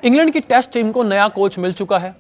England की test team को नया कोच मिल चुका है।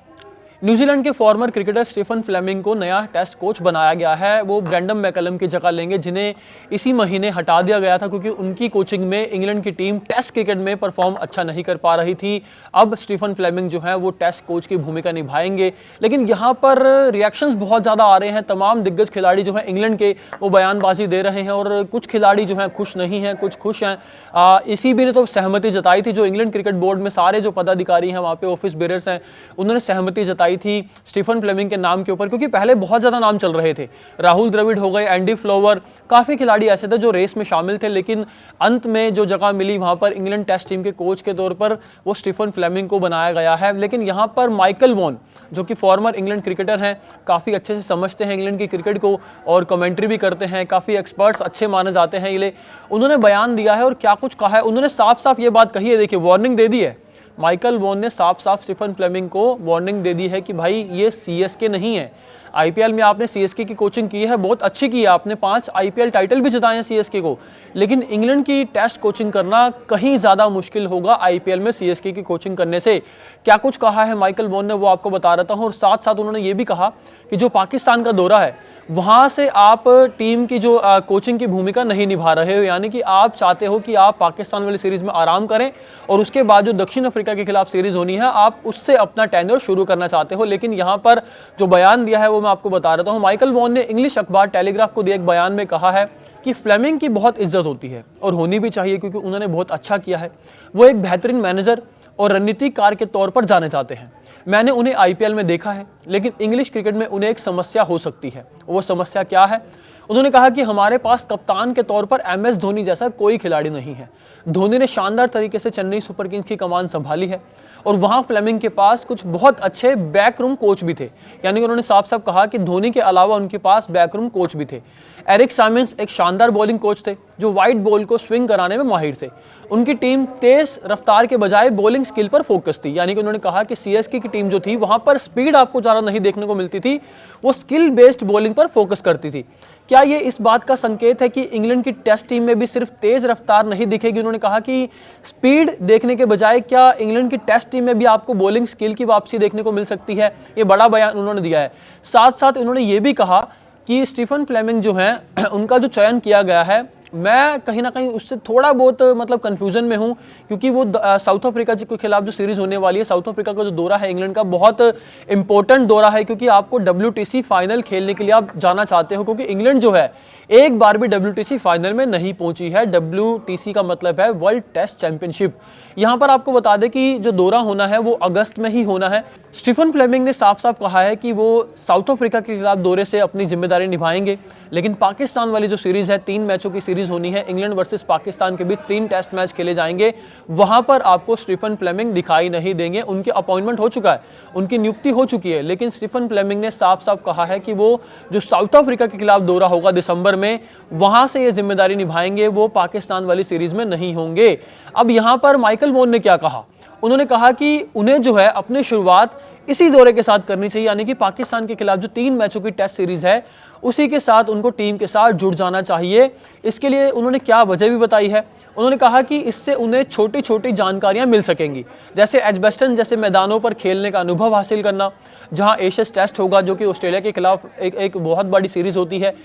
न्यूजीलैंड के फॉर्मर क्रिकेटर स्टीफन फ्लेमिंग को नया टेस्ट कोच बनाया गया है। वो ब्रेंडन मैकलम की जगह लेंगे, जिन्हें इसी महीने हटा दिया गया था क्योंकि उनकी कोचिंग में इंग्लैंड की टीम टेस्ट क्रिकेट में परफॉर्म अच्छा नहीं कर पा रही थी। अब स्टीफन फ्लेमिंग जो है वो टेस्ट कोच की भूमिका निभाएंगे। लेकिन यहाँ पर रिएक्शंस बहुत ज़्यादा आ रहे हैं। तमाम दिग्गज खिलाड़ी जो हैं इंग्लैंड के, वो बयानबाजी दे रहे हैं और कुछ खिलाड़ी जो हैं खुश नहीं हैं, कुछ खुश हैं। इसी भी ने तो सहमति जताई थी, जो इंग्लैंड क्रिकेट बोर्ड में सारे जो पदाधिकारी हैं वहाँ पे ऑफिस बेरर्स हैं, उन्होंने सहमति जताई थी स्टीफन फ्लेमिंग के नाम के ऊपर, क्योंकि पहले बहुत ज्यादा नाम चल रहे थे। राहुल द्रविड़ हो गए, एंडी फ्लोवर, काफी खिलाड़ी ऐसे थे जो रेस में शामिल थे, लेकिन अंत में जो जगह मिली वहां पर इंग्लैंड टेस्ट टीम के कोच के तौर पर वो स्टीफन फ्लेमिंग को बनाया गया है। लेकिन यहां पर माइकल वॉन, जो कि फॉर्मर इंग्लैंड क्रिकेटर हैं, काफी अच्छे से समझते हैं इंग्लैंड की क्रिकेट को और कमेंट्री भी करते हैं, काफी एक्सपर्ट्स अच्छे माने जाते हैं ये। उन्होंने बयान दिया है और क्या कुछ कहा है, उन्होंने साफ साफ ये बात कही है, देखिए वार्निंग दे दी है। माइकल वॉन ने साफ साफ स्टीफन फ्लेमिंग को वार्निंग दे दी है कि भाई ये सीएसके नहीं है। आईपीएल में आपने सीएसके की कोचिंग की है, बहुत अच्छी की है आपने, 5 आईपीएल टाइटल भी जिताए हैं सीएसके को, लेकिन इंग्लैंड की टेस्ट कोचिंग करना कहीं ज्यादा मुश्किल होगा आईपीएल में सीएसके की कोचिंग करने से। क्या कुछ कहा है माइकल वॉन ने, वो आपको बता रहा हूं। और साथ साथ उन्होंने ये भी कहा कि जो पाकिस्तान का दौरा है वहां से आप टीम की जो कोचिंग की भूमिका नहीं निभा रहे हो, यानी कि आप चाहते हो कि आप पाकिस्तान वाली सीरीज में आराम करें और उसके बाद जो दक्षिण अफ्रीका के खिलाफ सीरीज होनी है आप उससे अपना टेन्योर शुरू करना चाहते हो। लेकिन यहां पर जो बयान दिया है वो मैं आपको बता रहा हूं। माइकल वॉन ने इंग्लिश अखबार टेलीग्राफ को दिए एक बयान में कहा है कि फ्लेमिंग की बहुत इज्जत होती है और होनी भी चाहिए, क्योंकि उन्होंने बहुत अच्छा किया है। वो एक बेहतरीन मैनेजर और रणनीतिकार के तौर पर जाने जाते हैं। मैंने उन्हें आईपीएल में देखा है, लेकिन इंग्लिश क्रिकेट में उन्हें एक समस्या हो सकती है। वो समस्या क्या है? उन्होंने कहा कि हमारे पास कप्तान के तौर पर एमएस धोनी जैसा कोई खिलाड़ी नहीं है। धोनी ने शानदार तरीके से चेन्नई सुपर किंग्स की कमान संभाली है और वहां फ्लेमिंग के पास कुछ बहुत अच्छे बैकरूम कोच भी थे, यानी कि उन्होंने साफ साफ कहा कि धोनी के अलावा उनके पास बैकरूम कोच भी थे। एरिक साइमंस एक शानदार बॉलिंग कोच थे जो वाइड बॉल को स्विंग कराने में माहिर थे। उनकी टीम तेज रफ्तार के बजाय बॉलिंग स्किल पर फोकस थी, यानी कि उन्होंने कहा कि सीएसके की टीम जो थी वहां पर स्पीड आपको ज्यादा नहीं देखने को मिलती थी, वो स्किल बेस्ड बॉलिंग पर फोकस करती थी। क्या ये इस बात का संकेत है कि इंग्लैंड की टेस्ट टीम में भी सिर्फ तेज रफ्तार नहीं दिखेगी? उन्होंने कहा कि स्पीड देखने के बजाय क्या इंग्लैंड की टेस्ट टीम में भी आपको बॉलिंग स्किल की वापसी देखने को मिल सकती है? ये बड़ा बयान उन्होंने दिया है। साथ साथ उन्होंने ये भी कहा कि स्टीफन फ्लेमिंग जो हैं उनका जो चयन किया गया है, मैं कहीं ना कहीं उससे थोड़ा बहुत मतलब कंफ्यूजन में हूं, क्योंकि वो साउथ अफ्रीका के खिलाफ जो सीरीज होने वाली है, साउथ अफ्रीका का जो दौरा है इंग्लैंड का बहुत इंपॉर्टेंट दौरा है, क्योंकि आपको WTC फाइनल खेलने के लिए आप जाना चाहते हो, क्योंकि इंग्लैंड जो है एक बार भी WTC फाइनल में नहीं पहुंची है। WTC का मतलब है वर्ल्ड टेस्ट चैंपियनशिप। यहां पर आपको बता दें कि जो दौरा होना है वो अगस्त में ही होना है। स्टीफन फ्लेमिंग ने साफ साफ कहा है कि वो साउथ अफ्रीका के खिलाफ दौरे से अपनी जिम्मेदारी निभाएंगे, लेकिन पाकिस्तान वाली जो सीरीज है, 3 मैचों की सीरीज होनी है, इंग्लैंड वर्सेस पाकिस्तान के बीच 3 टेस्ट मैच खेले जाएंगे, वहां पर आपको स्टीफन फ्लेमिंग दिखाई नहीं देंगे। उनके अपॉइंटमेंट हो चुका है, उनकी नियुक्ति हो चुकी है, लेकिन स्टीफन फ्लेमिंग ने साफ साफ कहा है कि वो जो साउथ अफ्रीका के खिलाफ दौरा होगा दिसंबर में, वहां से ये जिम्मेदारी निभाएंगे, वो पाकिस्तान वाली सीरीज में नहीं होंगे। अब यहां पर माइकल वॉन ने क्या कहा? उन्होंने कहा कि उन्हें जो है अपनी शुरुआत इसी दौरे के साथ करनी चाहिए, यानी कि पाकिस्तान के खिलाफ जो 3 मैचों की टेस्ट सीरीज है उसी के साथ उनको टीम के साथ जुड़ जाना चाहिए। इसके लिए उन्होंने क्या वजह भी बताई है? उन्होंने कहा कि इससे उन्हें छोटी छोटी जानकारियां मिल सकेंगी, जैसे एजबेस्टन जैसे मैदानों पर खेलने का अनुभव हासिल करना, जहां एशेज टेस्ट होगा जो कि ऑस्ट्रेलिया के खिलाफ एक बहुत बड़ी सीरीज होती है,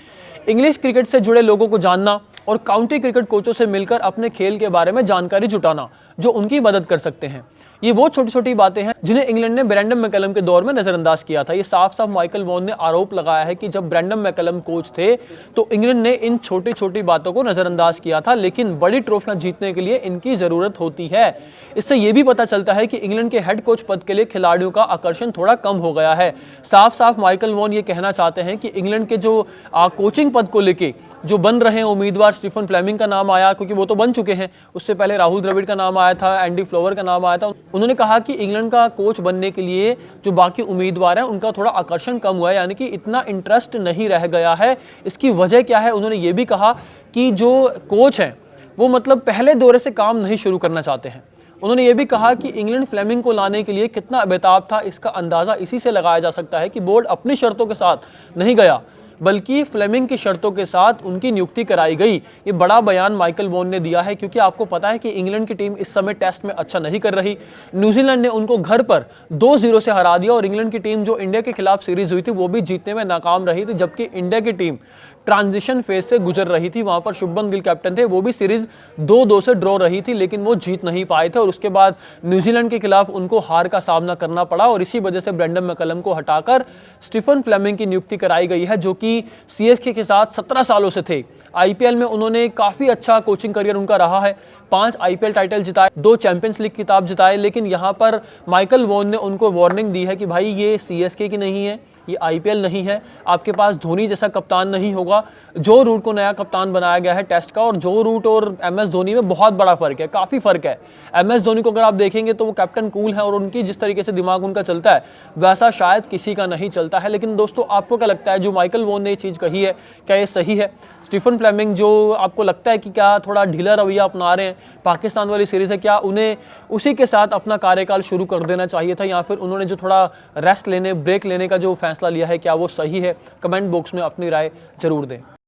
इंग्लिश क्रिकेट से जुड़े लोगों को जानना और काउंटी क्रिकेट कोचों से मिलकर अपने खेल के बारे में जानकारी जुटाना जो उनकी मदद कर सकते हैं। ये वो छोटी छोटी बातें हैं जिन्हें इंग्लैंड ने ब्रेंडन मैकलम के दौर में नजरअंदाज किया था। ये साफ साफ माइकल वॉन ने आरोप लगाया है कि जब ब्रेंडन मैकलम कोच थे तो इंग्लैंड ने इन छोटी छोटी बातों को नजरअंदाज किया था, लेकिन बड़ी ट्रॉफियां जीतने के लिए इनकी जरूरत होती है। इससे यह भी पता चलता है कि इंग्लैंड के हेड कोच पद के लिए खिलाड़ियों का आकर्षण थोड़ा कम हो गया है। साफ साफ माइकल वॉन ये कहना चाहते हैं कि इंग्लैंड के जो कोचिंग पद को लेके जो बन रहे हैं उम्मीदवार, स्टीफन फ्लेमिंग का नाम आया क्योंकि वो तो बन चुके हैं, उससे पहले राहुल द्रविड़ का नाम आया था, एंडी फ्लोवर का नाम आया था। उन्होंने कहा कि इंग्लैंड का कोच बनने के लिए जो बाकी उम्मीदवार हैं उनका थोड़ा आकर्षण कम हुआ है, यानी कि इतना इंटरेस्ट नहीं रह गया है। इसकी वजह क्या है? उन्होंने ये भी कहा कि जो कोच हैं वो मतलब पहले दौरे से काम नहीं शुरू करना चाहते हैं। उन्होंने ये भी कहा कि इंग्लैंड फ्लेमिंग को लाने के लिए कितना बेताब था, इसका अंदाजा इसी से लगाया जा सकता है कि बोर्ड अपनी शर्तों के साथ नहीं गया, बल्कि फ्लेमिंग की शर्तों के साथ उनकी नियुक्ति कराई गई। ये बड़ा बयान माइकल वॉन ने दिया है, क्योंकि आपको पता है कि इंग्लैंड की टीम इस समय टेस्ट में अच्छा नहीं कर रही। न्यूजीलैंड ने उनको घर पर 2-0 से हरा दिया और इंग्लैंड की टीम जो इंडिया के खिलाफ सीरीज हुई थी वो भी जीतने में नाकाम रही थी, जबकि इंडिया की टीम ट्रांजिशन फेज से गुजर रही थी। वहां पर शुभमन गिल कैप्टन थे, वो भी सीरीज 2-2 से ड्रॉ रही थी, लेकिन वो जीत नहीं पाए थे और उसके बाद न्यूजीलैंड के खिलाफ उनको हार का सामना करना पड़ा और इसी वजह से ब्रेंडन मैकलम को हटाकर स्टीफन फ्लेमिंग की नियुक्ति कराई गई है, जो कि सीएसके के साथ 17 सालों से थे। आईपीएल में उन्होंने काफी अच्छा कोचिंग करियर उनका रहा है, 5 आईपीएल टाइटल जिताए, 2 चैंपियंस लीग खिताब जिताए, लेकिन यहां पर माइकल वॉन ने उनको वार्निंग दी है कि भाई ये सीएसके की नहीं है, ये आईपीएल नहीं है, आपके पास धोनी जैसा कप्तान नहीं होगा। जो रूट को नया कप्तान बनाया गया है टेस्ट का, और जो रूट और एमएस धोनी में बहुत बड़ा फर्क है, काफी फर्क है। एमएस धोनी को अगर आप देखेंगे तो वो कैप्टन कूल है और उनकी जिस तरीके से दिमाग उनका चलता है वैसा शायद किसी का नहीं चलता है। लेकिन दोस्तों आपको क्या लगता है, जो माइकल वॉन ने ये चीज कही है, क्या ये सही है? स्टीफन फ्लेमिंग जो आपको लगता है कि क्या थोड़ा ढीला रवैया अपना रहे हैं, पाकिस्तान वाली सीरीज है, क्या उन्हें उसी के साथ अपना कार्यकाल शुरू कर देना चाहिए था, या फिर उन्होंने जो थोड़ा रेस्ट लेने, ब्रेक लेने का जो फैसला लिया है, क्या वो सही है? कमेंट बॉक्स में अपनी राय जरूर दें।